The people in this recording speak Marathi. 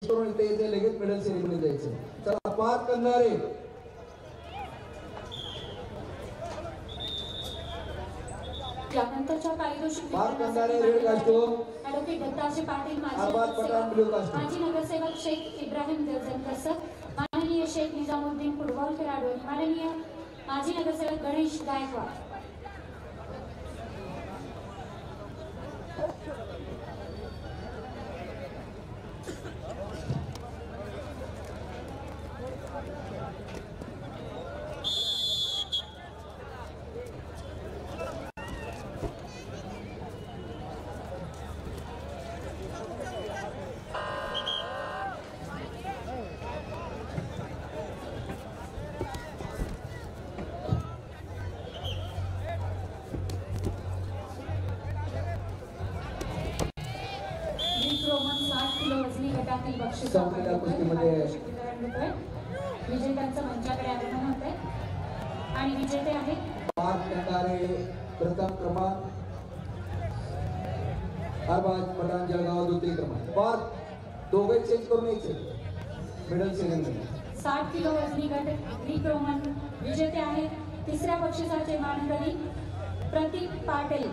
इथे लगेच मेडल सेरेमनी जायचं. चला पार करणारे यानंतरच्या पारितोषिक पार करणारे red costume advocate Dattaji Patil Arbaz Pathan blue costume माजी नगरसेवक शेख इब्राहिम देवजनकर सर, माननीय शेख निजामुद्दीन फुटबॉल खेळाडू, माननीय माजी नगरसेवक गणेश गायकवाड. विजेत्यांचं मंचाकडे आगमन होत आहे आणि विजेते आहेत पार करणारे प्रथम क्रमांक अरबाज पठाण जळगाव, द्वितीय क्रमांक. पार दोघे चेंज करून यायचे मेडल सेरेमनी. 60 किलो वजनी गट ग्रीक रोमन विजेते आहेत. तिसऱ्या बक्षिसाचे मानकरी प्रतीक पाटील